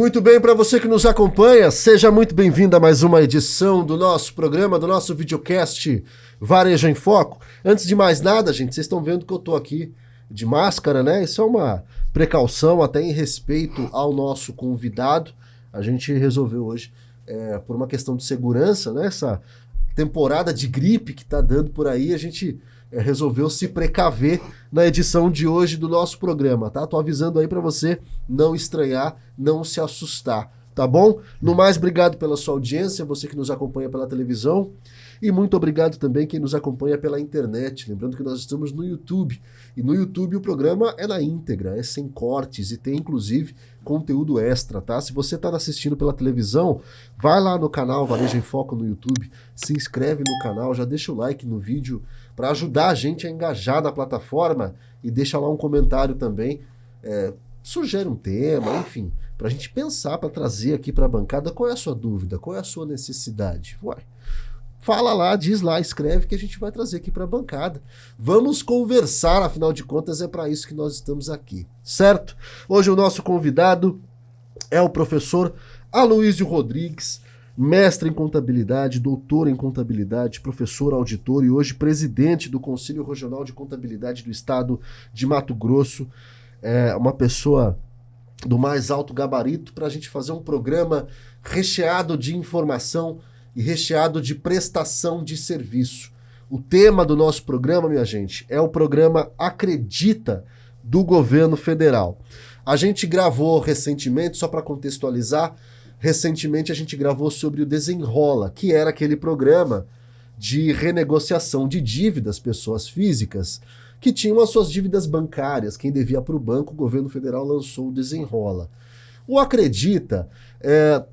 Muito bem, para você que nos acompanha, seja muito bem-vindo a mais uma edição do nosso programa, do nosso videocast Varejo em Foco. Antes de mais nada, gente, vocês estão vendo que eu tô aqui de máscara, né? Isso é uma precaução até em respeito ao nosso convidado. A gente resolveu hoje, por uma questão de segurança, né? Essa temporada de gripe que tá dando por aí, a gente resolveu se precaver na edição de hoje do nosso programa, tá? Tô avisando aí para você não estranhar, não se assustar, tá bom? No mais, obrigado pela sua audiência, você que nos acompanha pela televisão, e muito obrigado também quem nos acompanha pela internet. Lembrando que nós estamos no YouTube, e no YouTube o programa é na íntegra, é sem cortes e tem inclusive conteúdo extra, tá? Se você está assistindo pela televisão, vai lá no canal Varejo em Foco no YouTube, se inscreve no canal, já deixa o like no vídeo para ajudar a gente a engajar na plataforma e deixa lá um comentário também, sugere um tema, enfim, para a gente pensar, para trazer aqui para a bancada qual é a sua dúvida, qual é a sua necessidade. Fala lá, diz lá, escreve que a gente vai trazer aqui para a bancada. Vamos conversar, afinal de contas é para isso que nós estamos aqui, certo? Hoje o nosso convidado é o professor Aloísio Rodrigues, mestre em contabilidade, doutor em contabilidade, professor auditor e hoje presidente do Conselho Regional de Contabilidade do Estado de Mato Grosso. É uma pessoa do mais alto gabarito para a gente fazer um programa recheado de informação e recheado de prestação de serviço. O tema do nosso programa, minha gente, é o programa Acredita do governo federal. A gente gravou recentemente, só para contextualizar, recentemente a gente gravou sobre o Desenrola, que era aquele programa de renegociação de dívidas, pessoas físicas, que tinham as suas dívidas bancárias. Quem devia para o banco, o governo federal lançou o Desenrola. O Acredita,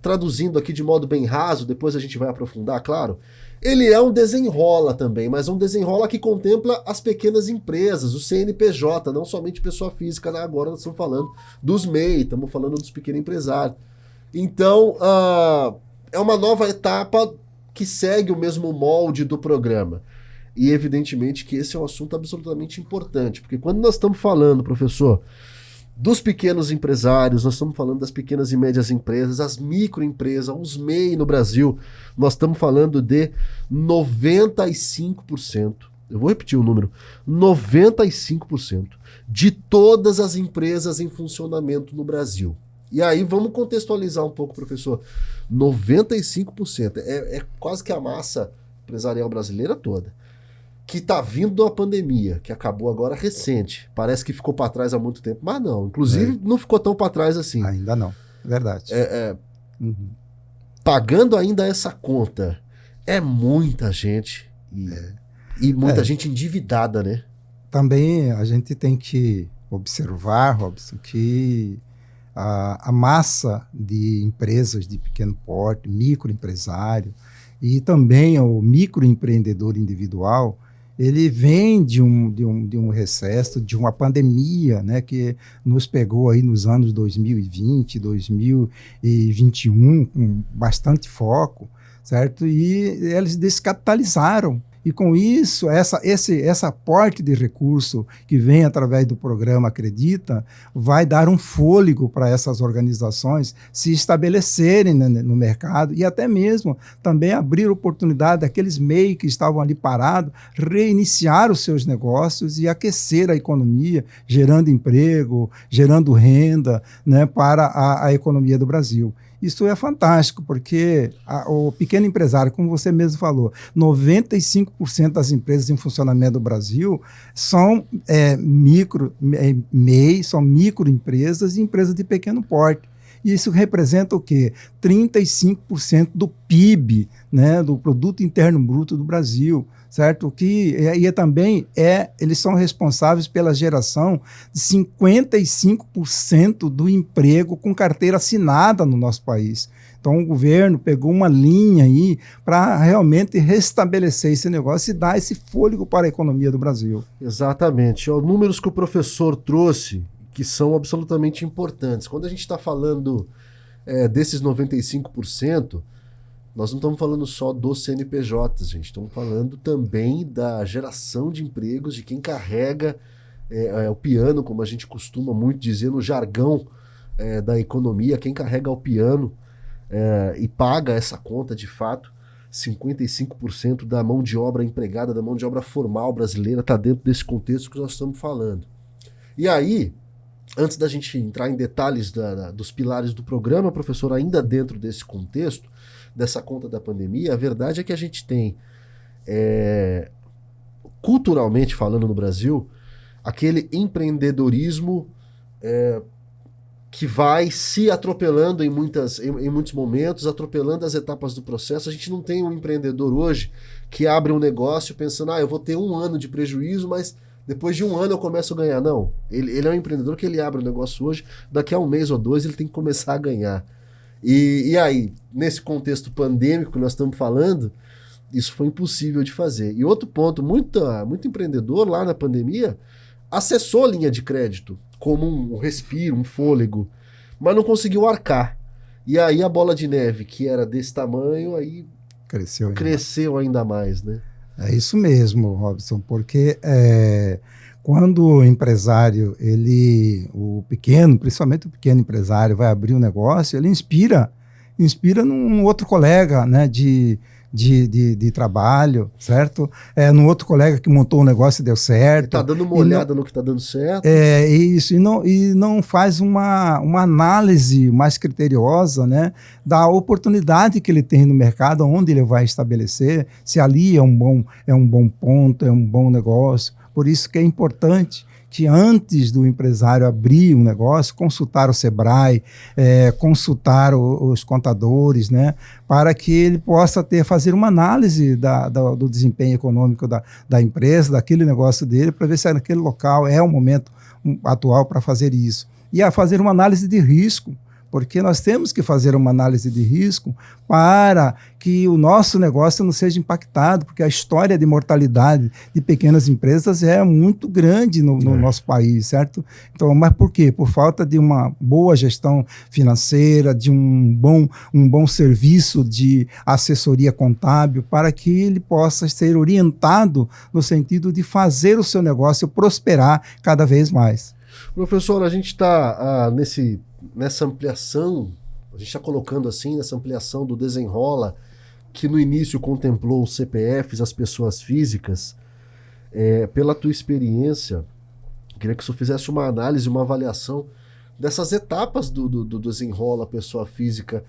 traduzindo aqui de modo bem raso, depois a gente vai aprofundar, claro, ele é um desenrola também, mas um desenrola que contempla as pequenas empresas, o CNPJ, não somente pessoa física, né? Agora nós estamos falando dos MEI, estamos falando dos pequenos empresários. Então, é uma nova etapa que segue o mesmo molde do programa. E evidentemente que esse é um assunto absolutamente importante, porque quando nós estamos falando, professor, dos pequenos empresários, nós estamos falando das pequenas e médias empresas, as microempresas, os MEI no Brasil, nós estamos falando de 95%, eu vou repetir o número, 95% de todas as empresas em funcionamento no Brasil. E aí vamos contextualizar um pouco, professor, 95%, é quase que a massa empresarial brasileira toda, que está vindo de uma pandemia, que acabou agora recente. Parece que ficou para trás há muito tempo, mas não. Inclusive, não ficou tão para trás assim. Ainda não, é verdade. Pagando ainda essa conta, é muita gente. E muita gente endividada, né? Também a gente tem que observar, Robson, que a massa de empresas de pequeno porte, microempresário, e também o microempreendedor individual, ele vem de um recesso, de uma pandemia, né, que nos pegou aí nos anos 2020, 2021, com bastante foco, certo? E eles descapitalizaram. E com isso, esse aporte de recurso que vem através do programa Acredita vai dar um fôlego para essas organizações se estabelecerem no mercado e até mesmo também abrir oportunidade daqueles MEI que estavam ali parados, reiniciar os seus negócios e aquecer a economia, gerando emprego, gerando renda, né, para a economia do Brasil. Isso é fantástico, porque o pequeno empresário, como você mesmo falou, 95% das empresas em funcionamento do Brasil são MEI, são microempresas e empresas de pequeno porte. E isso representa o quê? 35% do PIB, né, do Produto Interno Bruto do Brasil, certo? Eles são responsáveis pela geração de 55% do emprego com carteira assinada no nosso país. Então o governo pegou uma linha aí para realmente restabelecer esse negócio e dar esse fôlego para a economia do Brasil. Exatamente. Os números que o professor trouxe, que são absolutamente importantes. Quando a gente está falando desses 95%, nós não estamos falando só dos CNPJs, gente. Estamos falando também da geração de empregos, de quem carrega o piano, como a gente costuma muito dizer no jargão da economia, quem carrega o piano e paga essa conta de fato, 55% da mão de obra empregada, da mão de obra formal brasileira está dentro desse contexto que nós estamos falando. E aí, antes da gente entrar em detalhes dos pilares do programa, professor, ainda dentro desse contexto, dessa conta da pandemia, a verdade é que a gente tem, culturalmente falando no Brasil, aquele empreendedorismo que vai se atropelando em muitos momentos, atropelando as etapas do processo. A gente não tem um empreendedor hoje que abre um negócio pensando, eu vou ter 1 ano de prejuízo, mas depois de 1 ano eu começo a ganhar. Não, ele é um empreendedor que ele abre um negócio hoje, daqui a 1 mês ou 2 ele tem que começar a ganhar. E aí, nesse contexto pandêmico que nós estamos falando, isso foi impossível de fazer. E outro ponto, muito empreendedor lá na pandemia acessou a linha de crédito como um respiro, um fôlego, mas não conseguiu arcar. E aí a bola de neve, que era desse tamanho, aí cresceu ainda mais, né? É isso mesmo, Robson, porque quando o empresário, principalmente o pequeno empresário, vai abrir um negócio, ele inspira num outro colega, né, de trabalho, certo? Num outro colega que montou um negócio e deu certo. Está dando uma olhada no que está dando certo. Isso, e não faz uma análise mais criteriosa, né, da oportunidade que ele tem no mercado, onde ele vai estabelecer, se ali é um bom ponto, é um bom negócio. Por isso que é importante que antes do empresário abrir um negócio, consultar o Sebrae, consultar os contadores, né, para que ele possa fazer uma análise do desempenho econômico da empresa, daquele negócio dele, para ver se naquele local é o momento atual para fazer isso. E a fazer uma análise de risco, porque nós temos que fazer uma análise de risco para que o nosso negócio não seja impactado, porque a história de mortalidade de pequenas empresas é muito grande no nosso país, certo? Então, mas por quê? Por falta de uma boa gestão financeira, de um bom serviço de assessoria contábil, para que ele possa ser orientado no sentido de fazer o seu negócio prosperar cada vez mais. Professor, a gente está nessa ampliação, a gente está colocando assim, nessa ampliação do Desenrola, que no início contemplou os CPFs, as pessoas físicas. Pela tua experiência, queria que o senhor fizesse uma análise, uma avaliação dessas etapas do Desenrola pessoa física.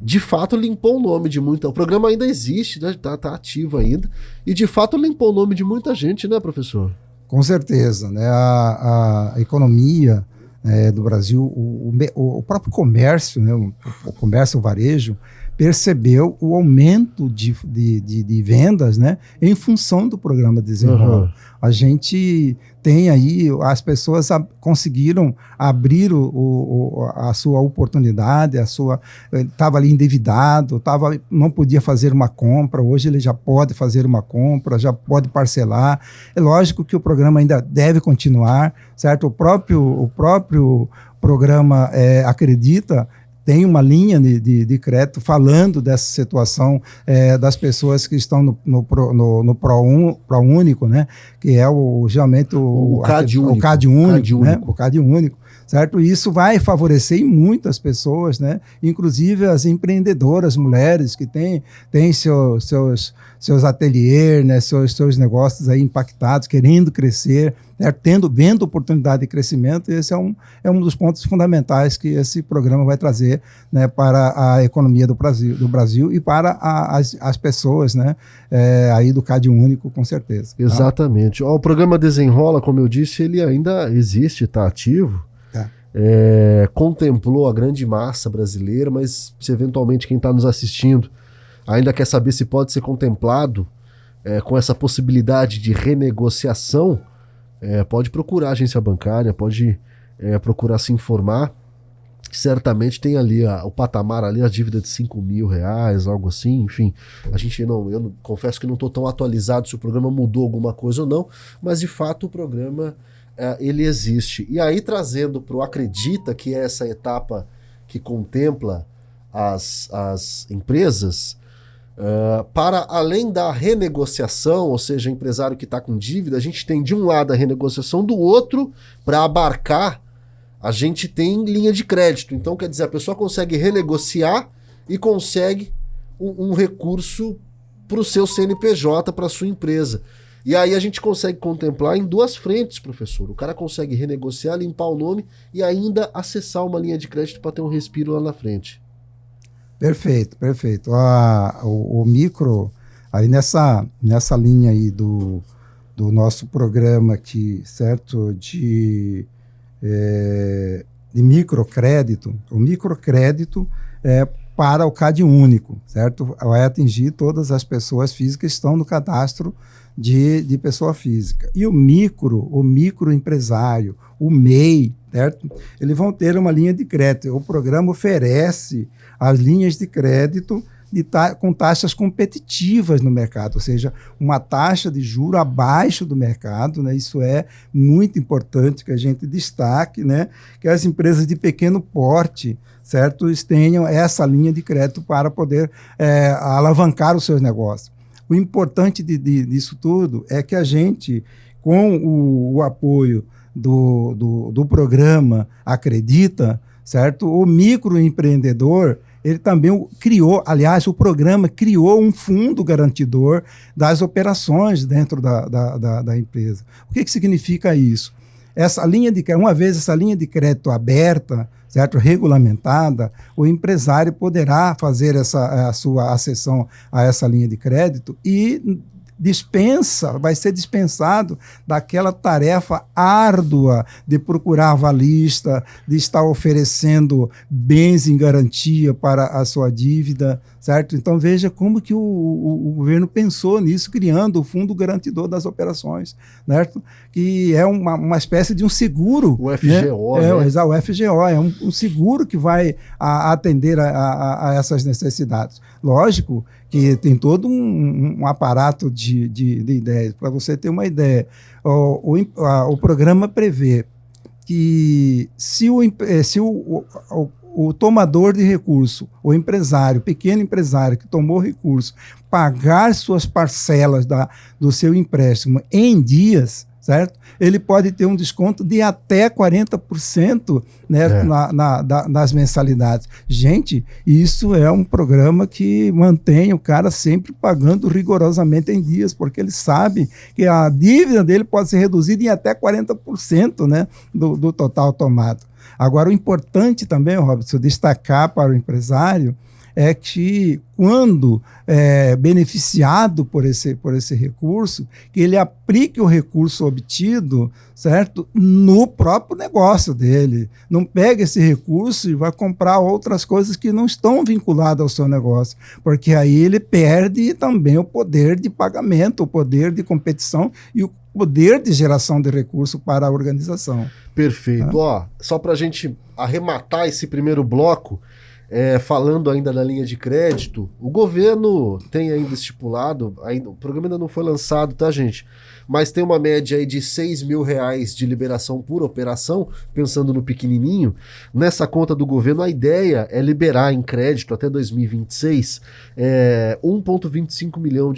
De fato limpou o nome de muita... O programa ainda existe, né? Tá ativo ainda, e de fato limpou o nome de muita gente, né, professor? Com certeza, né? A economia do Brasil, o próprio comércio, né? O comércio, o varejo, percebeu o aumento de vendas, né, em função do programa Desenrola. Uhum. A gente tem aí, as pessoas conseguiram abrir a sua oportunidade, estava ali endividado, não podia fazer uma compra, hoje ele já pode fazer uma compra, já pode parcelar. É lógico que o programa ainda deve continuar, certo? O próprio programa acredita, tem uma linha de crédito falando dessa situação das pessoas que estão no ProÚnico, né? Que é geralmente o CAD único, né? O CAD único, certo? E isso vai favorecer muitas pessoas, né? Inclusive as empreendedoras, mulheres que têm seus ateliês, né? seus negócios aí impactados, querendo crescer, né? Vendo oportunidade de crescimento. Esse é um dos pontos fundamentais que esse programa vai trazer, né, para a economia do Brasil e para as pessoas, né, aí do CAD único, com certeza. Exatamente. O programa Desenrola, como eu disse, ele ainda existe, está ativo. Contemplou a grande massa brasileira, mas se eventualmente quem está nos assistindo ainda quer saber se pode ser contemplado com essa possibilidade de renegociação, pode procurar a agência bancária, pode procurar se informar. Certamente tem ali o patamar ali, a dívida de R$5.000, algo assim, enfim. Eu confesso que não estou tão atualizado se o programa mudou alguma coisa ou não, mas de fato o programa ele existe. E aí, trazendo para o Acredita, que é essa etapa que contempla as empresas, para além da renegociação, ou seja, empresário que está com dívida, a gente tem de um lado a renegociação, do outro, para abarcar a gente tem linha de crédito. Então, quer dizer, a pessoa consegue renegociar e consegue um recurso para o seu CNPJ, para a sua empresa. E aí a gente consegue contemplar em duas frentes, professor. O cara consegue renegociar, limpar o nome e ainda acessar uma linha de crédito para ter um respiro lá na frente. Perfeito, perfeito. O micro, aí nessa linha aí do nosso programa aqui, certo? De microcrédito, o microcrédito é para o CAD único, certo? Vai atingir todas as pessoas físicas que estão no cadastro de pessoa física. E o microempresário, o MEI, certo? Eles vão ter uma linha de crédito. O programa oferece as linhas de crédito com taxas competitivas no mercado, ou seja, uma taxa de juro abaixo do mercado, né? Isso é muito importante que a gente destaque, né? Que as empresas de pequeno porte, certo, tenham essa linha de crédito para poder alavancar os seus negócios. O importante disso tudo é que a gente, com o apoio do programa Acredita, certo, o microempreendedor, ele também criou, aliás, o programa criou um fundo garantidor das operações dentro da empresa. O que significa isso? Uma vez essa linha de crédito aberta, certo, regulamentada, o empresário poderá fazer a sua acessão a essa linha de crédito e vai ser dispensado daquela tarefa árdua de procurar avalista, de estar oferecendo bens em garantia para a sua dívida, certo? Então veja como que o governo pensou nisso, criando o Fundo Garantidor das Operações, certo? Que é uma espécie de um seguro. O FGO, né? O FGO é um seguro que vai atender a essas necessidades. Lógico que tem todo um aparato de ideias. Para você ter uma ideia, o programa prevê que se o tomador de recurso, o empresário, pequeno empresário que tomou recurso, pagar suas parcelas do seu empréstimo em dias, certo? Ele pode ter um desconto de até 40%, né, nas mensalidades. Gente, isso é um programa que mantém o cara sempre pagando rigorosamente em dias, porque ele sabe que a dívida dele pode ser reduzida em até 40%, né, do total tomado. Agora, o importante também, Robson, destacar para o empresário é que, quando beneficiado por esse recurso, que ele aplique o recurso obtido, certo, no próprio negócio dele. Não pega esse recurso e vai comprar outras coisas que não estão vinculadas ao seu negócio, porque aí ele perde também o poder de pagamento, o poder de competição e o poder de geração de recurso para a organização. Perfeito. Só para a gente arrematar esse primeiro bloco, falando ainda da linha de crédito, o governo tem ainda estipulado, o programa ainda não foi lançado, tá, gente? Mas tem uma média aí de R$6 mil de liberação por operação, pensando no pequenininho. Nessa conta do governo, a ideia é liberar em crédito até 2026 R$1,25 milhão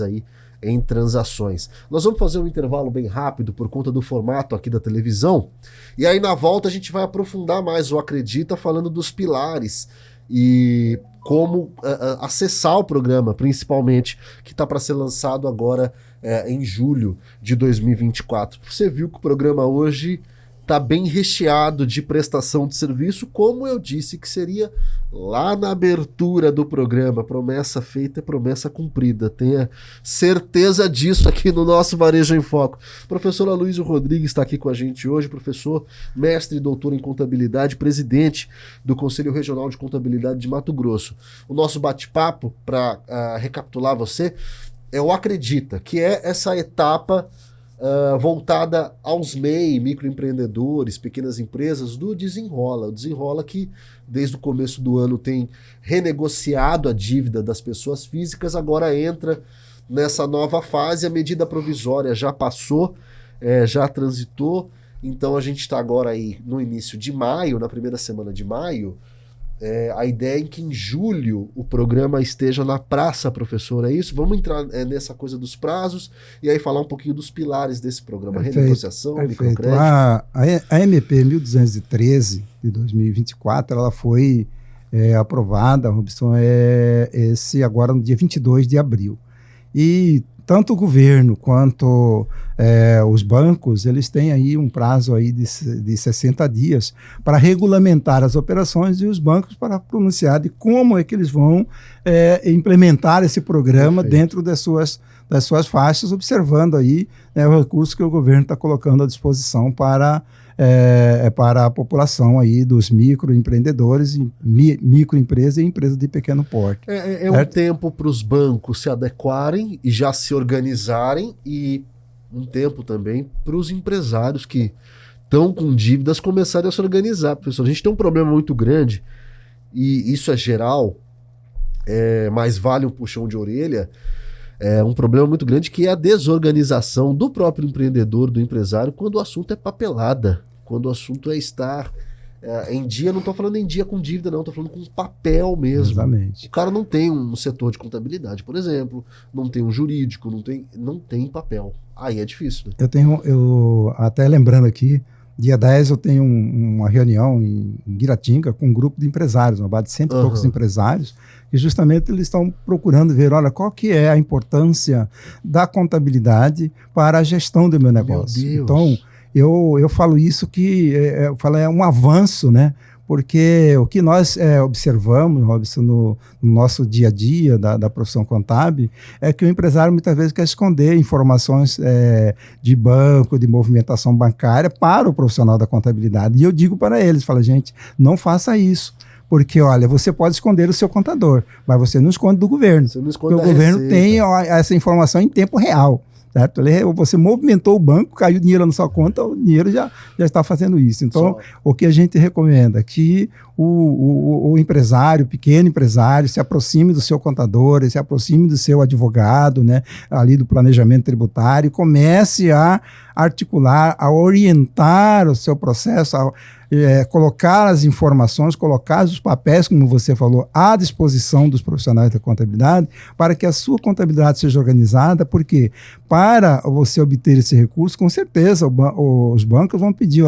aí em transações. Nós vamos fazer um intervalo bem rápido por conta do formato aqui da televisão, e aí na volta a gente vai aprofundar mais o Acredita, falando dos pilares e como acessar o programa, principalmente, que está para ser lançado agora em julho de 2024. Você viu que o programa hoje está bem recheado de prestação de serviço, como eu disse que seria lá na abertura do programa. Promessa feita, promessa cumprida. Tenha certeza disso aqui no nosso Varejo em Foco. Professor Aloysio Rodrigues está aqui com a gente hoje, professor, mestre e doutor em contabilidade, presidente do Conselho Regional de Contabilidade de Mato Grosso. O nosso bate-papo, para recapitular você, é o Acredita, que é essa etapa voltada aos MEI, microempreendedores, pequenas empresas, do Desenrola. O Desenrola que, desde o começo do ano, tem renegociado a dívida das pessoas físicas, agora entra nessa nova fase. A medida provisória já passou, já transitou, então a gente está agora aí no início de maio, na primeira semana de maio. a ideia é que em julho o programa esteja na praça, professor, é isso? Vamos entrar nessa coisa dos prazos e aí falar um pouquinho dos pilares desse programa, renegociação, microcrédito. A MP 1213 de 2024, ela foi aprovada, Robson, agora no dia 22 de abril. E tanto o governo quanto os bancos, eles têm aí um prazo aí de 60 dias para regulamentar as operações e os bancos para pronunciar de como é que eles vão implementar esse programa dentro das suas faixas, observando aí o recurso que o governo está colocando à disposição para a população aí dos microempreendedores, microempresas e empresas de pequeno porte. Um tempo para os bancos se adequarem e já se organizarem, e um tempo também para os empresários que estão com dívidas começarem a se organizar. Professor, a gente tem um problema muito grande, e isso é geral, mas vale um puxão de orelha. Um problema muito grande, que é a desorganização do próprio empreendedor, do empresário, quando o assunto é papelada, quando o assunto é estar em dia. Não estou falando em dia com dívida, não, estou falando com papel mesmo. Exatamente. O cara não tem um setor de contabilidade, por exemplo, não tem um jurídico, não tem papel. Aí é difícil, né? Eu até lembrando aqui, dia 10 eu tenho uma reunião em Guiratinga com um grupo de empresários, uma base de 100 e poucos empresários, e justamente eles estão procurando ver, olha, qual que é a importância da contabilidade para a gestão do meu negócio. Meu Deus. Então, eu falo isso que é um avanço, né? Porque o que nós observamos, Robson, no nosso dia a dia da profissão contábil, é que o empresário muitas vezes quer esconder informações de banco, de movimentação bancária para o profissional da contabilidade. E eu digo para eles, falo, gente, não faça isso. Porque, olha, você pode esconder o seu contador, mas você não esconde do governo. Você não esconde. Porque o governo tem essa informação em tempo real. Certo? Você movimentou o banco, caiu dinheiro na sua conta, o dinheiro já está fazendo isso. Então, o que a gente recomenda é que o empresário, o pequeno empresário, se aproxime do seu contador, se aproxime do seu advogado, né, ali do planejamento tributário, comece a articular, a orientar o seu processo, colocar as informações, colocar os papéis, como você falou, à disposição dos profissionais da contabilidade, para que a sua contabilidade seja organizada, porque para você obter esse recurso, com certeza os bancos vão pedir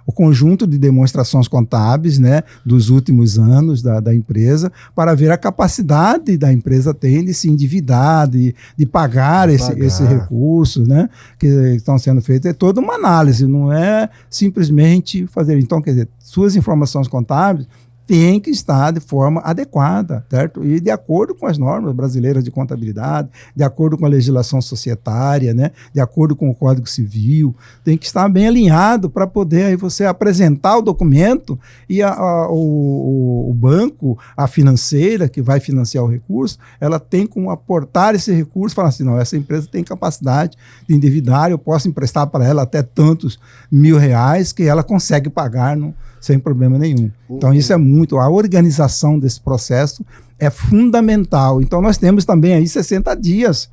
o conjunto de demonstrações contábeis, né, dos últimos anos da empresa, para ver a capacidade da empresa tem de se endividar, de pagar esse recurso, né, que estão sendo feitos. É toda uma análise, não é simplesmente fazer. Então, quer dizer, suas informações contábeis têm que estar de forma adequada, certo? E de acordo com as normas brasileiras de contabilidade, de acordo com a legislação societária, né? De acordo com o Código Civil, tem que estar bem alinhado para poder aí você apresentar o documento e o banco, a financeira que vai financiar o recurso, ela tem como aportar esse recurso e falar assim, não, essa empresa tem capacidade de endividar, eu posso emprestar para ela até tantos R$1.000 que ela consegue pagar sem problema nenhum. Então, isso é muito... A organização desse processo é fundamental. Então, nós temos também aí 60 dias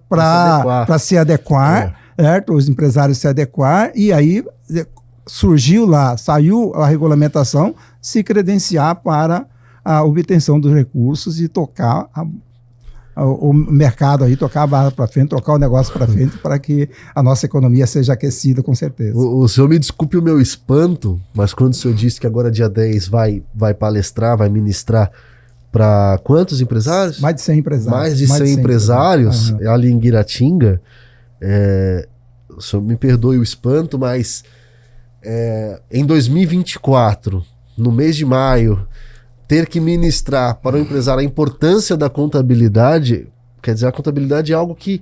para se adequar, certo? Os empresários se adequar, e aí saiu a regulamentação, se credenciar para a obtenção dos recursos e tocar o mercado aí, tocar a barra para frente, tocar o negócio para frente, para que a nossa economia seja aquecida, com certeza. O senhor me desculpe o meu espanto, mas quando o senhor disse que agora dia 10 vai palestrar, vai ministrar para quantos empresários? Mais de 100 empresários. Mais de 100 empresários, ali em Guiratinga. O senhor me perdoe o espanto, mas em 2024, no mês de maio, ter que ministrar para o empresário a importância da contabilidade, quer dizer, a contabilidade é algo que...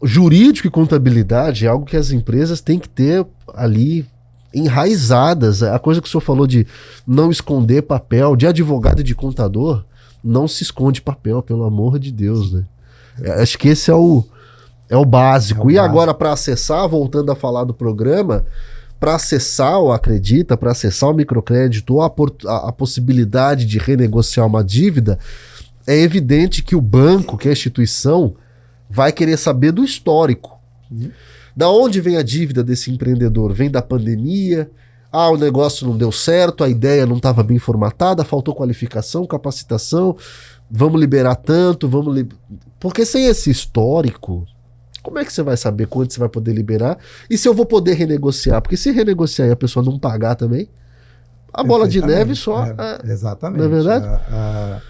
Jurídico e contabilidade é algo que as empresas têm que ter ali enraizadas. A coisa que o senhor falou de não esconder papel, de advogado e de contador, não se esconde papel, pelo amor de Deus, né? Acho que esse é o básico. E agora, para acessar, voltando a falar do programa... Para acessar o Acredita, para acessar o microcrédito ou a possibilidade de renegociar uma dívida, é evidente que o banco, que é a instituição, vai querer saber do histórico. Da onde vem a dívida desse empreendedor? Vem da pandemia? Ah, o negócio não deu certo, a ideia não estava bem formatada, faltou qualificação, capacitação, vamos liberar tanto, porque sem esse histórico, como é que você vai saber quanto você vai poder liberar e se eu vou poder renegociar? Porque se renegociar e a pessoa não pagar também, a bola de neve só... exatamente. Não é verdade?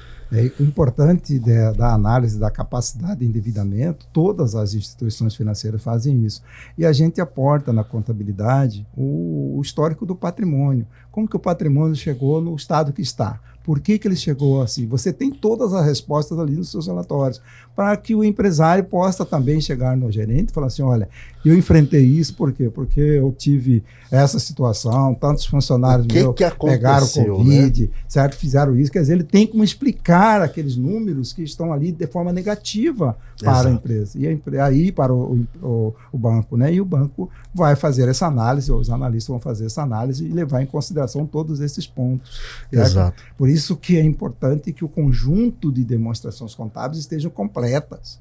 O importante da análise da capacidade de endividamento, todas as instituições financeiras fazem isso. E a gente aporta na contabilidade o histórico do patrimônio. Como que o patrimônio chegou no estado que está? Por que ele chegou assim? Você tem todas as respostas ali nos seus relatórios, para que o empresário possa também chegar no gerente e falar assim, olha, eu enfrentei isso, por quê? Porque eu tive essa situação, tantos funcionários meus pegaram Covid, né? Certo? Fizeram isso. Quer dizer, ele tem como explicar aqueles números que estão ali de forma negativa para a empresa. E aí para o banco, né? E o banco vai fazer essa análise, os analistas vão fazer essa análise e levar em consideração todos esses pontos. Certo? Exato. Por isso que é importante que o conjunto de demonstrações contábeis estejam completas.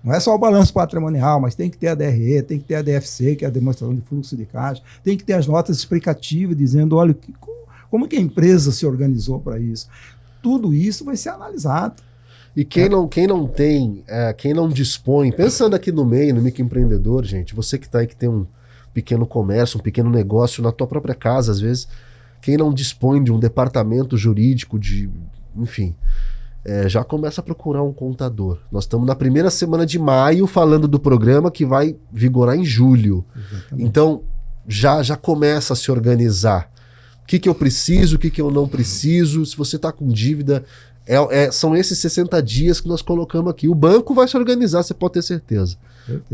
Não é só o balanço patrimonial, mas tem que ter a DRE, tem que ter a DFC, que é a demonstração de fluxo de caixa, tem que ter as notas explicativas dizendo, olha, como que a empresa se organizou para isso. Tudo isso vai ser analisado. E quem não dispõe, pensando aqui no meio, no microempreendedor, gente, você que está aí que tem um pequeno comércio, um pequeno negócio na tua própria casa, às vezes, quem não dispõe de um departamento jurídico, enfim, já começa a procurar um contador. Nós estamos na primeira semana de maio falando do programa que vai vigorar em julho. Exatamente. Então, já começa a se organizar. O que eu preciso, o que eu não preciso, se você está com dívida... são esses 60 dias que nós colocamos aqui. O banco vai se organizar, você pode ter certeza.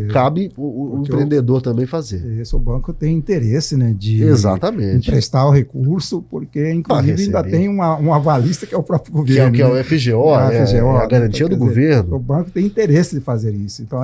Cabe o empreendedor também fazer. O banco tem interesse, né, de exatamente emprestar o recurso, porque inclusive ainda tem um avalista que é o próprio governo. Que é o FGO, a garantia do governo. O banco tem interesse de fazer isso. Então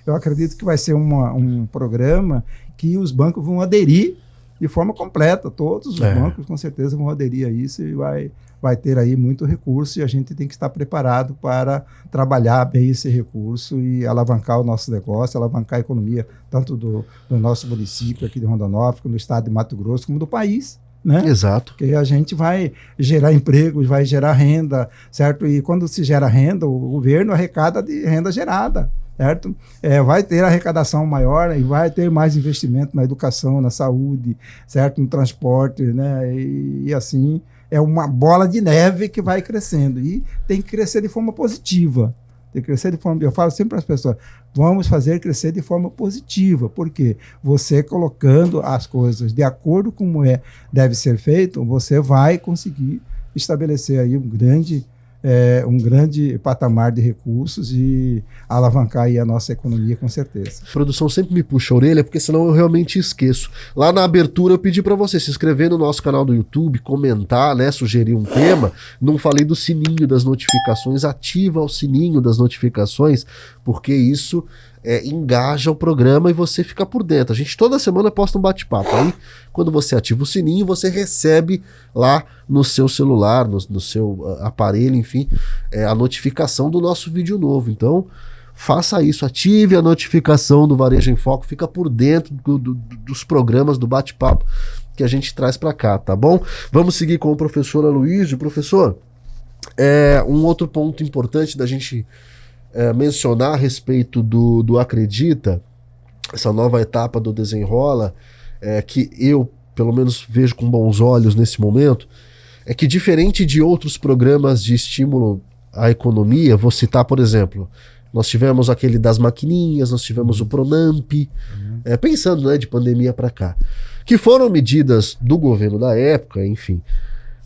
eu acredito que vai ser um programa que os bancos vão aderir de forma completa. Todos os bancos com certeza vão aderir a isso e vai ter aí muito recurso, e a gente tem que estar preparado para trabalhar bem esse recurso e alavancar o nosso negócio, alavancar a economia, tanto do nosso município aqui de Rondonópolis, no estado de Mato Grosso, como do país. Né? Exato. Porque a gente vai gerar empregos, vai gerar renda, certo? E quando se gera renda, o governo arrecada de renda gerada. Certo? Vai ter arrecadação maior e vai ter mais investimento na educação, na saúde, certo? No transporte, né? E assim é uma bola de neve que vai crescendo e tem que crescer de forma positiva. Tem que crescer de forma... Eu falo sempre para as pessoas, vamos fazer crescer de forma positiva, porque você colocando as coisas de acordo com como deve ser feito, você vai conseguir estabelecer aí um grande patamar de recursos e alavancar aí a nossa economia, com certeza. A produção sempre me puxa a orelha, porque senão eu realmente esqueço. Lá na abertura eu pedi para você se inscrever no nosso canal do YouTube, comentar, né, sugerir um tema. Não falei do sininho das notificações, ativa o sininho das notificações, porque isso engaja o programa e você fica por dentro. A gente toda semana posta um bate-papo. Aí, quando você ativa o sininho, você recebe lá no seu celular, no seu aparelho, enfim, a notificação do nosso vídeo novo. Então, faça isso, ative a notificação do Varejo em Foco, fica por dentro dos programas, do bate-papo que a gente traz para cá, tá bom? Vamos seguir com o professor Aloysio. Professor, um outro ponto importante da gente mencionar a respeito do Acredita, essa nova etapa do Desenrola, que eu, pelo menos, vejo com bons olhos nesse momento, é que diferente de outros programas de estímulo à economia, vou citar, por exemplo, nós tivemos aquele das maquininhas, nós tivemos o Pronamp, pensando, né, de pandemia para cá, que foram medidas do governo da época, enfim,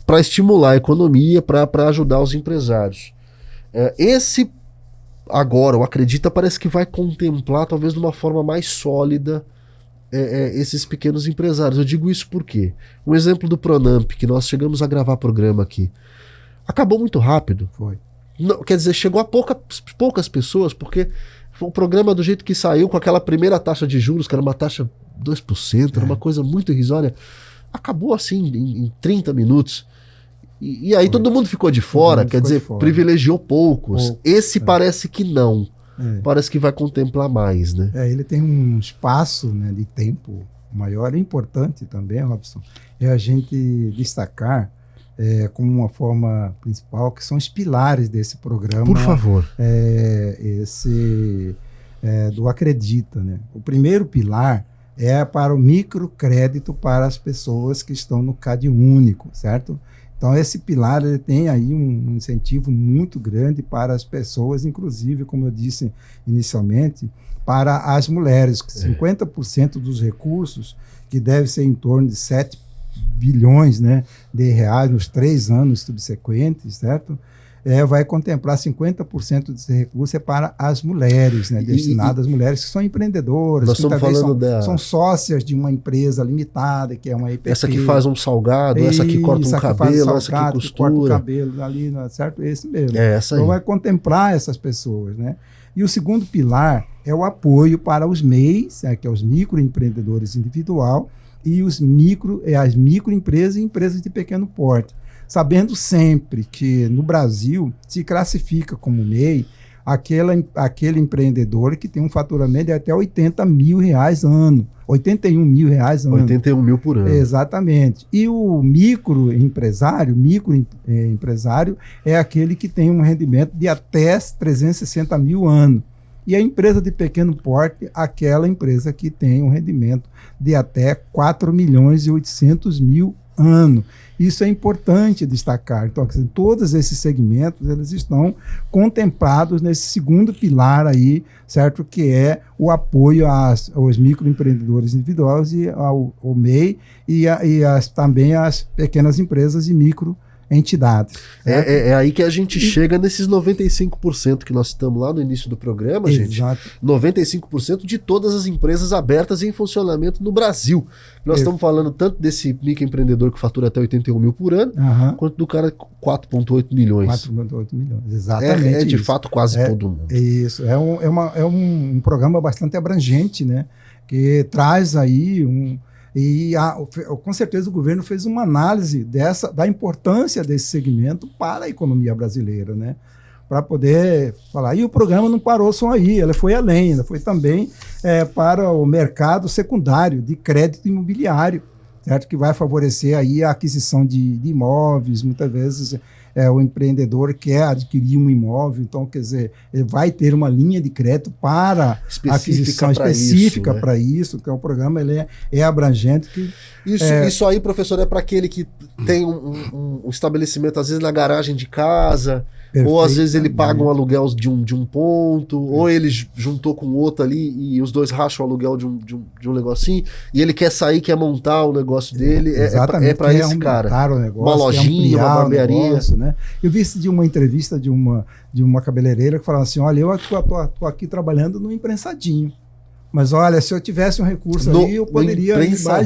para estimular a economia, para ajudar os empresários. Agora, o Acredita parece que vai contemplar, talvez de uma forma mais sólida, esses pequenos empresários. Eu digo isso porque um exemplo do Pronamp, que nós chegamos a gravar programa aqui, acabou muito rápido. Foi. Não, quer dizer, chegou a poucas pessoas, porque foi um programa do jeito que saiu, com aquela primeira taxa de juros, que era uma taxa 2%, era uma coisa muito irrisória. Acabou assim, em 30 minutos. E aí todo mundo ficou de fora, quer dizer, privilegiou poucos. Esse parece que não. Parece que vai contemplar mais, né? Ele tem um espaço, né, de tempo O maior e importante também, Robson, é a gente destacar como uma forma principal, que são os pilares desse programa. Por favor. Do Acredita, né? O primeiro pilar é para o microcrédito para as pessoas que estão no CAD único, certo? Então, esse pilar ele tem aí um incentivo muito grande para as pessoas, inclusive, como eu disse inicialmente, para as mulheres. 50% dos recursos, que deve ser em torno de 7 bilhões, né, de reais nos 3 anos subsequentes, certo? Vai contemplar 50% desse recurso para as mulheres, né, destinado às mulheres que são empreendedoras, nós que estamos falando são sócias de uma empresa limitada, que é uma EPP. Essa que faz um salgado, essa que corta um cabelo, essa que costura. Que corta o cabelo ali, certo? Esse mesmo. Essa aí. Então vai contemplar essas pessoas, né? E o segundo pilar é o apoio para os MEIs, que é os microempreendedores individual, e as microempresas e empresas de pequeno porte. Sabendo sempre que no Brasil se classifica como MEI aquele empreendedor que tem um faturamento de até R$80 mil ano, R$81 mil ano. 81 mil por ano. Exatamente. E o microempresário é aquele que tem um rendimento de até 360 mil ano. E a empresa de pequeno porte, aquela empresa que tem um rendimento de até 4 milhões e 800 mil ano. Isso é importante destacar. Então, todos esses segmentos eles estão contemplados nesse segundo pilar aí, certo? Que é o apoio aos microempreendedores individuais e ao MEI também às pequenas empresas e microentidades. É aí que a gente chega nesses 95% que nós estamos lá no início do programa, gente. 95% de todas as empresas abertas em funcionamento no Brasil. Nós estamos falando tanto desse microempreendedor que fatura até 81 mil por ano, quanto do cara 4,8 milhões. 4,8 milhões, exatamente. É de fato quase todo mundo. Isso, é um programa bastante abrangente, né? Que traz aí com certeza o governo fez uma análise da importância desse segmento para a economia brasileira, né? Para poder falar. E o programa não parou só aí, ela foi além, ela foi também para o mercado secundário de crédito imobiliário, certo? Que vai favorecer aí a aquisição de imóveis, muitas vezes o empreendedor quer adquirir um imóvel, então, quer dizer, ele vai ter uma linha de crédito para aquisição específica para isso, então o programa ele é abrangente. Isso aí, professor, é para aquele que tem um estabelecimento, às vezes, na garagem de casa, ou às vezes ele paga um aluguel de um ponto, ou ele juntou com outro ali e os dois racham o aluguel de um negocinho, e ele quer sair, quer montar o negócio dele. É para esse cara. Negócio, uma lojinha, uma barbearia. Negócio, né? Eu vi isso de uma entrevista de uma cabeleireira que falava assim: olha, eu tô aqui trabalhando no imprensadinho. Mas olha, se eu tivesse um recurso ali, eu poderia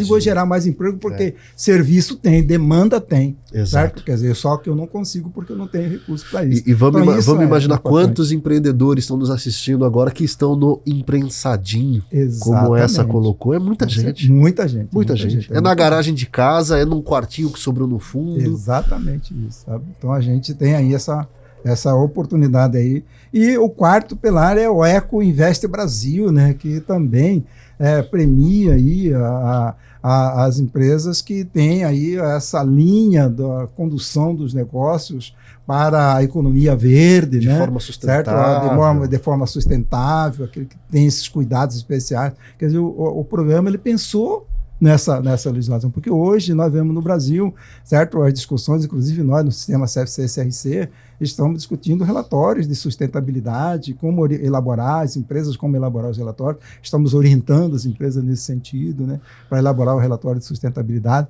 vou gerar mais emprego, porque serviço tem, demanda tem. Exato. Certo? Quer dizer, só que eu não consigo porque eu não tenho recurso para isso. E vamos imaginar quantos empreendedores estão nos assistindo agora que estão no imprensadinho, como essa colocou. É muita gente. Muita gente. Muita gente. É na garagem de casa, é num quartinho que sobrou no fundo. Exatamente isso, sabe? Então a gente tem aí essa oportunidade aí. E o quarto pilar é o Eco Invest Brasil, né, que também premia aí as empresas que têm aí essa linha da condução dos negócios para a economia verde, de né? Forma sustentável. Certo? De forma sustentável, aquele que tem esses cuidados especiais. Quer dizer, o programa ele pensou nessa legislação, porque hoje nós vemos no Brasil, certo, as discussões, inclusive nós no sistema CFC-SRC, estamos discutindo relatórios de sustentabilidade, como elaborar as empresas, como elaborar os relatórios, estamos orientando as empresas nesse sentido, né, para elaborar o relatório de sustentabilidade,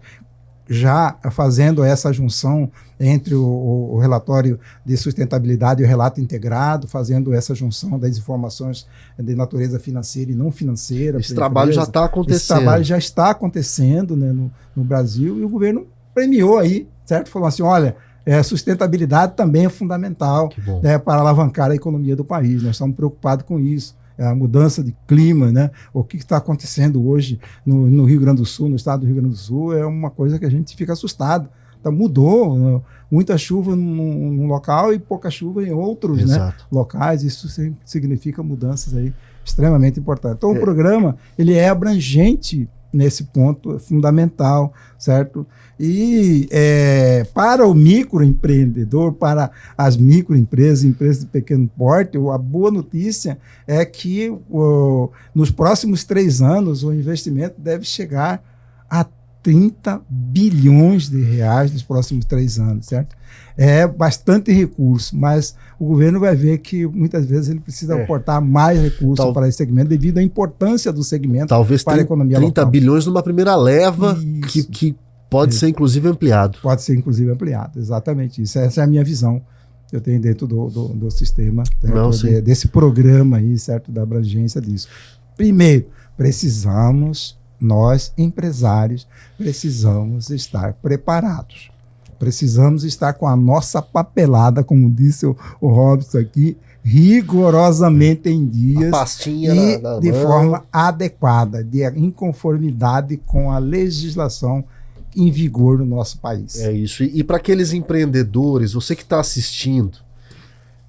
já fazendo essa junção entre o relatório de sustentabilidade e o relato integrado, fazendo essa junção das informações de natureza financeira e não financeira. Esse trabalho já está acontecendo. Esse trabalho já está acontecendo, né, no Brasil, e o governo premiou aí, certo? Falou assim, olha, sustentabilidade também é fundamental, né, para alavancar a economia do país. Nós estamos preocupados com isso. A mudança de clima, né? O que está acontecendo hoje no Rio Grande do Sul, no estado do Rio Grande do Sul, é uma coisa que a gente fica assustado. Então, mudou, né? Muita chuva num local e pouca chuva em outros, né, locais. Isso significa mudanças aí extremamente importantes. Então, o programa ele é abrangente nesse ponto fundamental, certo? E para o microempreendedor, para as microempresas, empresas de pequeno porte, a boa notícia é que nos próximos 3 anos o investimento deve chegar a 30 bilhões de reais nos próximos 3 anos, certo? É bastante recurso, mas o governo vai ver que muitas vezes ele precisa aportar mais recursos para esse segmento devido à importância do segmento talvez para a economia 30 local. bilhões numa primeira leva que pode ser inclusive ampliado. Pode ser inclusive ampliado, exatamente isso. Essa é a minha visão que eu tenho dentro do sistema, desse programa aí, certo? Da abrangência disso. Primeiro, nós empresários, precisamos estar preparados. Precisamos estar com a nossa papelada, como disse o Robson aqui, rigorosamente em dias, a pastinha e de forma adequada, em conformidade com a legislação em vigor no nosso país. É isso. E para aqueles empreendedores, você que está assistindo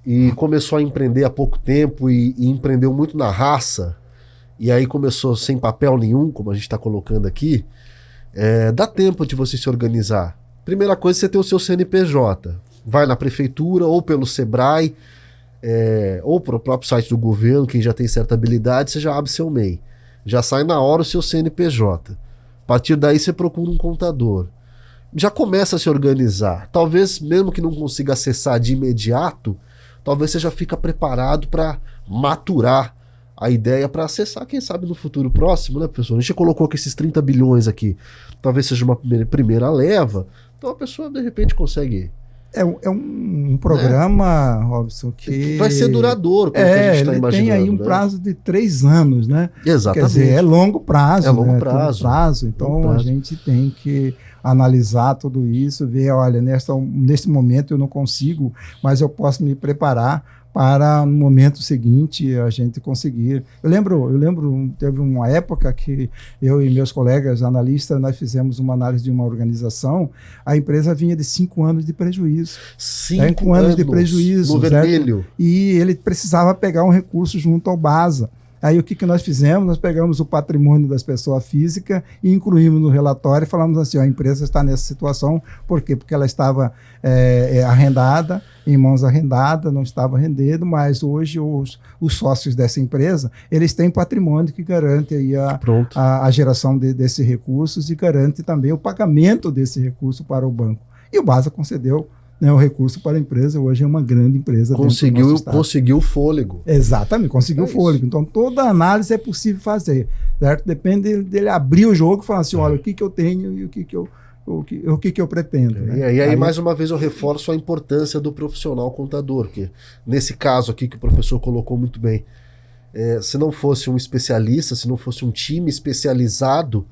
e começou a empreender há pouco tempo e empreendeu muito na raça, e aí começou sem papel nenhum, como a gente está colocando aqui, dá tempo de você se organizar. Primeira coisa, você ter o seu CNPJ. Vai na prefeitura ou pelo Sebrae, ou para o próprio site do governo, quem já tem certa habilidade, você já abre seu MEI. Já sai na hora o seu CNPJ. A partir daí você procura um contador. Já começa a se organizar. Talvez, mesmo que não consiga acessar de imediato, talvez você já fica preparado para maturar a ideia para acessar, quem sabe no futuro próximo, né, professor? A gente colocou que esses 30 bilhões aqui, talvez seja uma primeira leva, então a pessoa de repente consegue... É um programa, Robson, que vai ser duradouro, como que a gente está imaginando. Tem aí um prazo de 3 anos, né? Exatamente. Quer dizer, é longo prazo. É longo né? prazo. Então a gente tem que analisar tudo isso, ver, olha, neste momento eu não consigo, mas eu posso me preparar para no momento seguinte a gente conseguir. Eu lembro, teve uma época que eu e meus colegas analistas, nós fizemos uma análise de uma organização, a empresa vinha de 5 anos de prejuízo. 5 anos de prejuízo. No vermelho. E ele precisava pegar um recurso junto ao BASA. Aí o que nós fizemos? Nós pegamos o patrimônio das pessoas físicas e incluímos no relatório e falamos assim, a empresa está nessa situação, por quê? Porque ela estava arrendada, em mãos arrendadas, não estava rendendo, mas hoje os sócios dessa empresa, eles têm patrimônio que garante aí a geração desses recursos e garante também o pagamento desse recurso para o banco. E o BASA concedeu o recurso para a empresa, hoje é uma grande empresa. Conseguiu o fôlego. Exatamente, conseguiu o fôlego. Então, toda análise é possível fazer, certo? Depende dele abrir o jogo e falar assim, olha, o que eu tenho e o que eu pretendo. Né? E aí, mais uma vez, eu reforço a importância do profissional contador, que nesse caso aqui que o professor colocou muito bem, se não fosse um especialista, se não fosse um time especializado,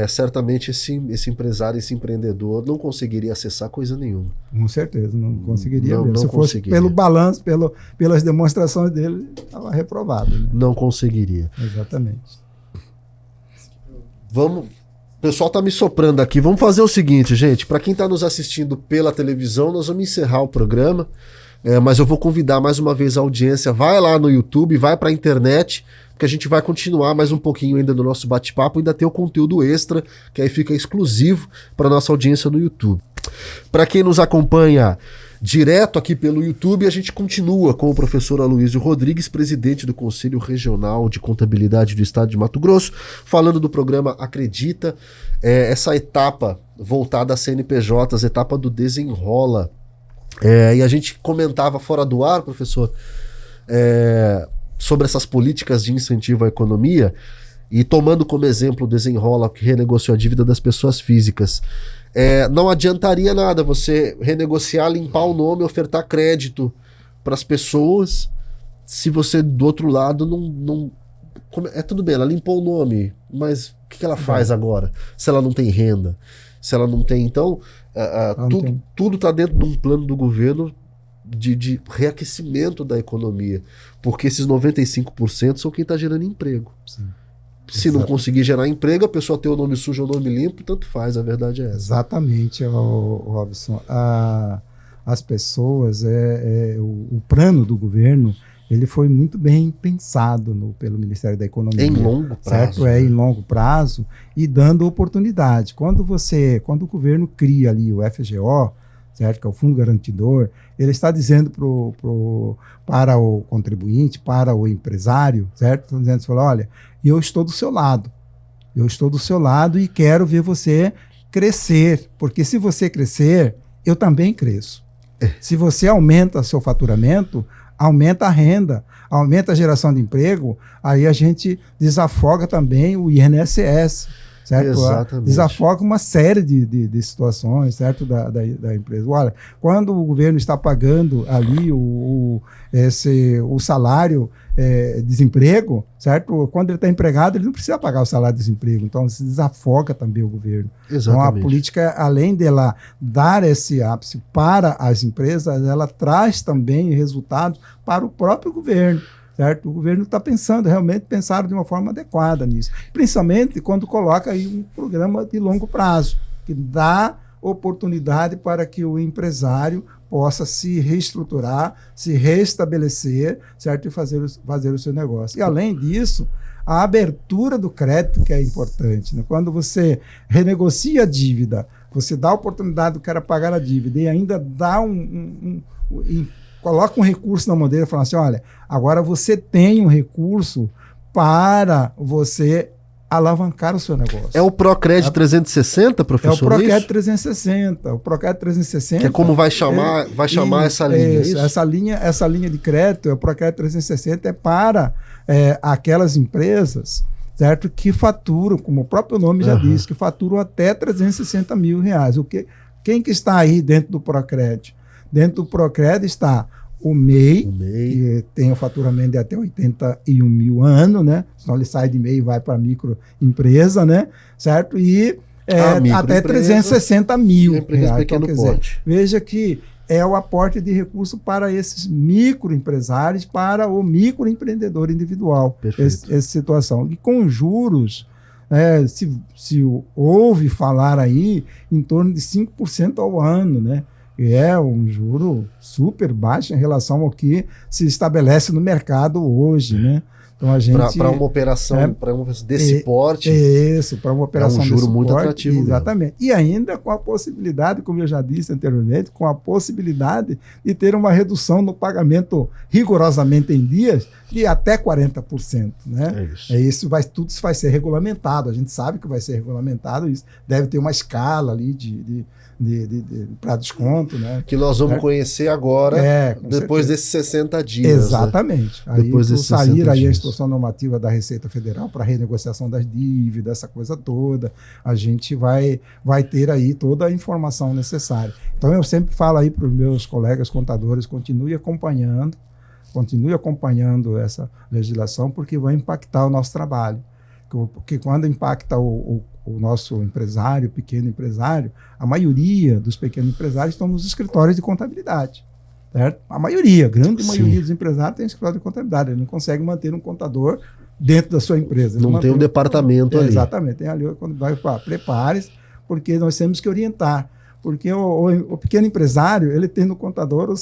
certamente esse empresário, esse empreendedor não conseguiria acessar coisa nenhuma. Com certeza, não conseguiria mesmo. Não Se fosse pelo balanço, pelas demonstrações dele, estava reprovado. Né? Não conseguiria. Exatamente. O pessoal está me soprando aqui. Vamos fazer o seguinte, gente. Para quem está nos assistindo pela televisão, nós vamos encerrar o programa. Mas eu vou convidar mais uma vez a audiência. Vai lá no YouTube, vai para a internet, porque a gente vai continuar mais um pouquinho ainda do nosso bate-papo. Ainda tem o conteúdo extra, que aí fica exclusivo para nossa audiência no YouTube. Para quem nos acompanha direto aqui pelo YouTube, a gente continua com o professor Aloysio Rodrigues, presidente do Conselho Regional de Contabilidade do Estado de Mato Grosso, falando do programa Acredita, essa etapa voltada a CNPJs, etapa do Desenrola. E a gente comentava fora do ar, professor, sobre essas políticas de incentivo à economia, e tomando como exemplo o Desenrola, que renegociou a dívida das pessoas físicas. Não adiantaria nada você renegociar, limpar o nome, ofertar crédito para as pessoas, se você do outro lado não tudo bem, ela limpou o nome, mas o que ela faz agora? Se ela não tem renda, se ela não tem... Então, tudo está dentro de um plano do governo de reaquecimento da economia, porque esses 95% são quem está gerando emprego. Sim. Se não conseguir gerar emprego, a pessoa ter o nome sujo ou o nome limpo, tanto faz, a verdade é essa. Exatamente, Robson. As pessoas, o plano do governo, ele foi muito bem pensado pelo Ministério da Economia. Em longo prazo. Certo? Em longo prazo e dando oportunidade. Quando o governo cria ali o FGO, certo? Que é o Fundo Garantidor, ele está dizendo para o contribuinte, para o empresário, certo? Está dizendo, olha, eu estou do seu lado. Eu estou do seu lado e quero ver você crescer, porque se você crescer, eu também cresço. Se você aumenta seu faturamento, aumenta a renda, aumenta a geração de emprego, aí a gente desafoga também o INSS, certo? Exatamente. Desafoga uma série de situações, certo? Da empresa. Olha, quando o governo está pagando ali o salário desemprego, certo? Quando ele está empregado, ele não precisa pagar o salário de desemprego, então se desafoga também o governo. Exatamente. Então a política, além dela dar esse ápice para as empresas, ela traz também resultados para o próprio governo. Certo? O governo está realmente pensaram de uma forma adequada nisso. Principalmente quando coloca aí um programa de longo prazo, que dá oportunidade para que o empresário possa se reestruturar, se restabelecer, certo? E fazer o seu negócio. E além disso, a abertura do crédito que é importante, né? Quando você renegocia a dívida, você dá a oportunidade do cara pagar a dívida e ainda dá coloca um recurso na mão dele e fala assim, olha, agora você tem um recurso para você alavancar o seu negócio. É o Procred 360, professor? É o Procred 360. O Procred 360... Que é como vai chamar essa linha, isso? Essa linha de crédito, o Procred 360 é para aquelas empresas, certo, que faturam, como o próprio nome já diz, que faturam até 360 mil reais. Quem que está aí dentro do Procred? Dentro do Procred está o MEI, que tem um faturamento de até 81 mil ano, né? Senão ele sai de MEI e vai para microempresa, né? Certo? E até 360 mil reais. Pequeno porte. Veja que é o aporte de recurso para esses microempresários, para o microempreendedor individual. Essa situação. E com juros, se ouve falar aí, em torno de 5% ao ano, né? É um juro super baixo em relação ao que se estabelece no mercado hoje, né? Então a gente para uma operação desse porte, para uma operação é um juro desse muito porte, atrativo. Exatamente. Mesmo. E ainda com a possibilidade, como eu já disse anteriormente, com a possibilidade de ter uma redução no pagamento rigorosamente em dias de até 40%, né? Tudo isso vai ser regulamentado. A gente sabe que vai ser regulamentado isso. Deve ter uma escala ali para desconto, né? Que nós vamos conhecer agora, depois desses 60 dias. Exatamente. Né? Depois desses sair aí a instrução normativa da Receita Federal para renegociação das dívidas, essa coisa toda, a gente vai ter aí toda a informação necessária. Então eu sempre falo aí para os meus colegas contadores, continue acompanhando essa legislação, porque vai impactar o nosso trabalho. Porque quando impacta o nosso empresário, pequeno empresário, a maioria dos pequenos empresários estão nos escritórios de contabilidade. Certo? A grande maioria dos empresários tem escritório de contabilidade. Ele não consegue manter um contador dentro da sua empresa. Não tem um departamento ali. Exatamente. Tem ali, quando vai prepare-se, porque nós temos que orientar. Porque o pequeno empresário, ele tem no contador o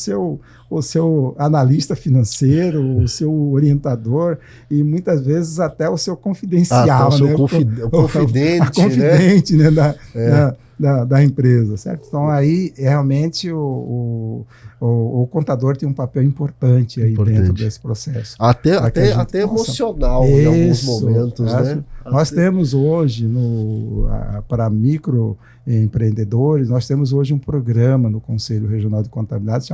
seu analista financeiro, o seu orientador e muitas vezes até o seu confidencial. O confidente, né? Da empresa, certo? Então aí realmente o contador tem um papel importante aí dentro desse processo. Até emocional em alguns momentos, né? Nós temos hoje, para microempreendedores, nós temos hoje um programa no Conselho Regional de Contabilidade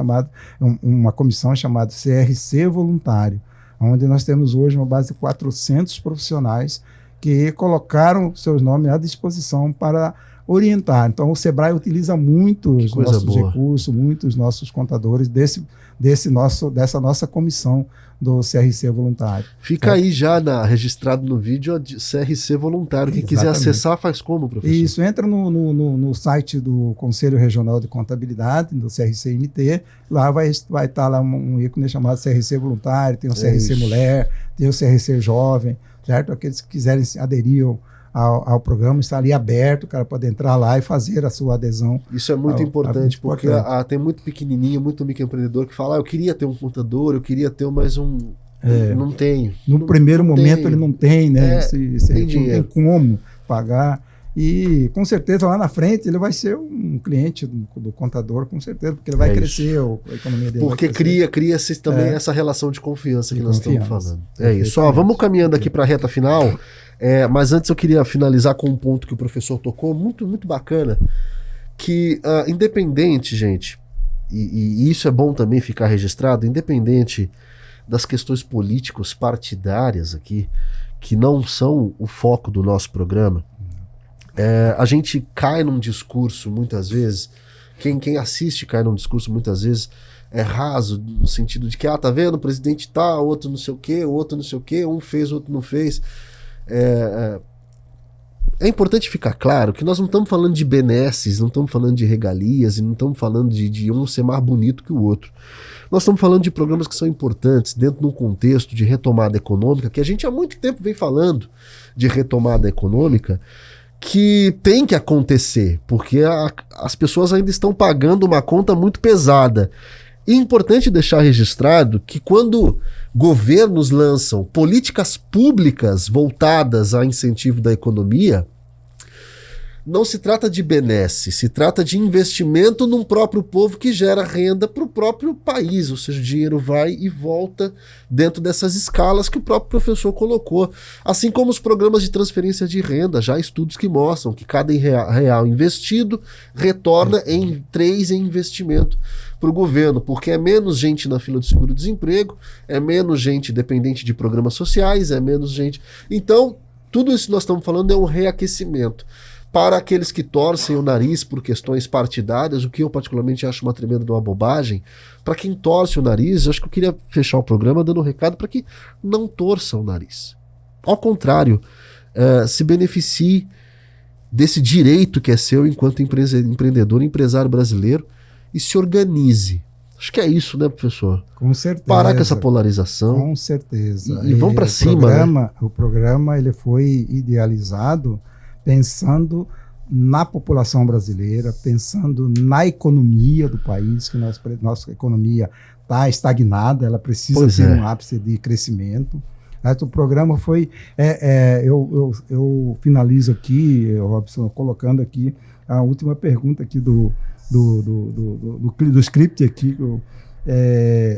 uma comissão chamada CRC Voluntário, onde nós temos hoje uma base de 400 profissionais que colocaram seus nomes à disposição para orientar. Então, o Sebrae utiliza muito os nossos recursos, muitos nossos contadores dessa nossa comissão do CRC Voluntário. Fica aí já registrado no vídeo a CRC Voluntário. Quem quiser acessar, faz como, professor? Isso, entra no site do Conselho Regional de Contabilidade, do CRC-MT, lá vai estar lá um ícone chamado CRC Voluntário, tem o CRC Mulher, tem o CRC Jovem, certo? Aqueles que quiserem aderir ao programa, está ali aberto, o cara pode entrar lá e fazer a sua adesão. Isso é muito importante, porque tem muito pequenininho, muito microempreendedor que fala, eu queria ter um computador, eu queria ter mais um... Não tenho. No primeiro momento ele não tem, né? Tem dinheiro. Não tem como pagar. E com certeza lá na frente ele vai ser um cliente do contador, com certeza, porque ele vai crescer, a economia dele. Porque cria-se também essa relação de confiança que nós estamos falando. É isso. Vamos caminhando aqui para a reta final, mas antes eu queria finalizar com um ponto que o professor tocou, muito, muito bacana, que independente, gente, e isso é bom também ficar registrado, independente das questões políticos partidárias aqui, que não são o foco do nosso programa, a gente cai num discurso muitas vezes, quem assiste cai num discurso muitas vezes raso, no sentido de que, tá vendo, o presidente tá, outro não sei o quê, outro não sei o quê, um fez, outro não fez. É importante ficar claro que nós não estamos falando de benesses, não estamos falando de regalias, e não estamos falando de um ser mais bonito que o outro. Nós estamos falando de programas que são importantes dentro de um contexto de retomada econômica, que a gente há muito tempo vem falando de retomada econômica, que tem que acontecer, porque as pessoas ainda estão pagando uma conta muito pesada. E é importante deixar registrado que quando governos lançam políticas públicas voltadas a incentivo da economia, não se trata de benesse, se trata de investimento num próprio povo que gera renda para o próprio país, ou seja, o dinheiro vai e volta dentro dessas escalas que o próprio professor colocou. Assim como os programas de transferência de renda, já há estudos que mostram que cada real investido retorna em 3 em investimento para o governo, porque é menos gente na fila do seguro-desemprego, é menos gente dependente de programas sociais, é menos gente... Então, tudo isso que nós estamos falando é um reaquecimento. Para aqueles que torcem o nariz por questões partidárias, o que eu particularmente acho uma tremenda de uma bobagem, para quem torce o nariz, eu acho que eu queria fechar o programa dando um recado para que não torça o nariz. Ao contrário, se beneficie desse direito que é seu enquanto empreendedor, empresário brasileiro, e se organize. Acho que é isso, né, professor? Com certeza. Parar com essa polarização. Com certeza. E vamos para cima. O programa ele foi idealizado pensando na população brasileira, pensando na economia do país, que nossa economia está estagnada, ela precisa ter um ápice de crescimento. O programa foi... eu finalizo aqui, Robson, colocando aqui a última pergunta aqui do script aqui,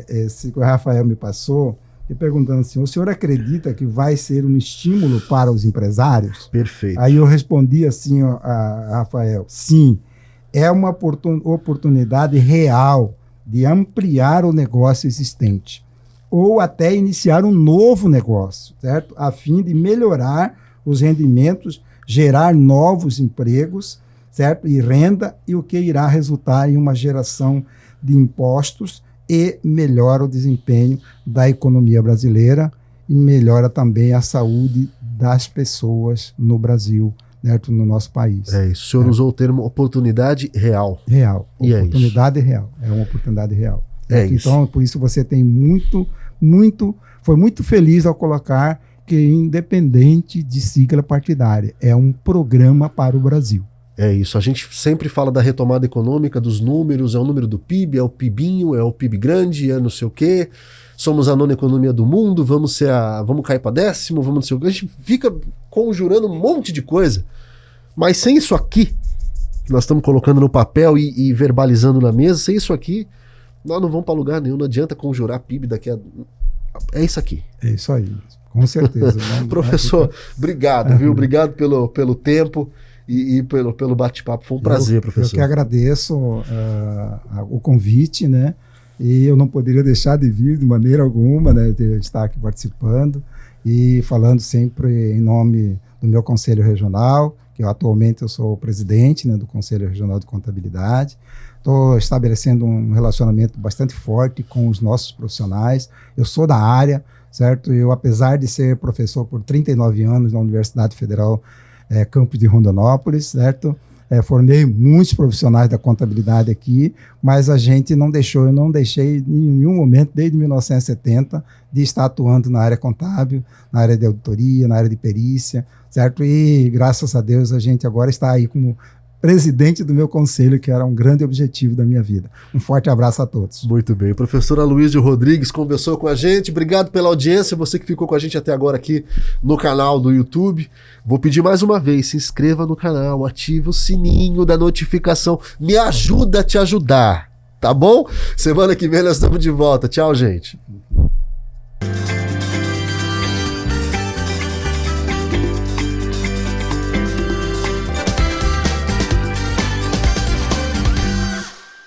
esse que o Rafael me passou, e perguntando assim, o senhor acredita que vai ser um estímulo para os empresários? Perfeito. Aí eu respondi assim a Rafael, sim, é uma oportunidade real de ampliar o negócio existente, ou até iniciar um novo negócio, certo? A fim de melhorar os rendimentos, gerar novos empregos, certo? E renda, e o que irá resultar em uma geração de impostos e melhora o desempenho da economia brasileira e melhora também a saúde das pessoas no Brasil, certo? No nosso país. É isso. O senhor usou o termo oportunidade real. Real. E oportunidade real. É uma oportunidade real. É isso. Então, por isso você tem foi muito feliz ao colocar que independente de sigla partidária, é um programa para o Brasil. É isso, a gente sempre fala da retomada econômica, dos números, é o número do PIB, é o PIBinho, é o PIB grande, é não sei o quê, somos a 9ª economia do mundo, vamos cair para 10º, vamos não sei o quê, a gente fica conjurando um monte de coisa, mas sem isso aqui, que nós estamos colocando no papel e verbalizando na mesa, sem isso aqui, nós não vamos para lugar nenhum, não adianta conjurar PIB daqui a... É isso aqui. É isso aí, com certeza. Professor, obrigado, viu? Obrigado pelo tempo. E pelo bate-papo, foi um prazer, professor. Eu que agradeço o convite, né? E eu não poderia deixar de vir de maneira alguma, né? De estar aqui participando e falando sempre em nome do meu Conselho Regional, que atualmente eu sou o presidente, né, do Conselho Regional de Contabilidade. Estou estabelecendo um relacionamento bastante forte com os nossos profissionais. Eu sou da área, certo? Eu, apesar de ser professor por 39 anos na Universidade Federal Campos de Rondonópolis, certo? formei muitos profissionais da contabilidade aqui, mas a gente não deixou, eu não deixei em nenhum momento, desde 1970, de estar atuando na área contábil, na área de auditoria, na área de perícia, certo? E graças a Deus a gente agora está aí como presidente do meu conselho, que era um grande objetivo da minha vida. Um forte abraço a todos. Muito bem. Professor Aloysio Rodrigues conversou com a gente. Obrigado pela audiência, você que ficou com a gente até agora aqui no canal do YouTube. Vou pedir mais uma vez, se inscreva no canal, ative o sininho da notificação. Me ajuda a te ajudar, tá bom? Semana que vem nós estamos de volta. Tchau, gente.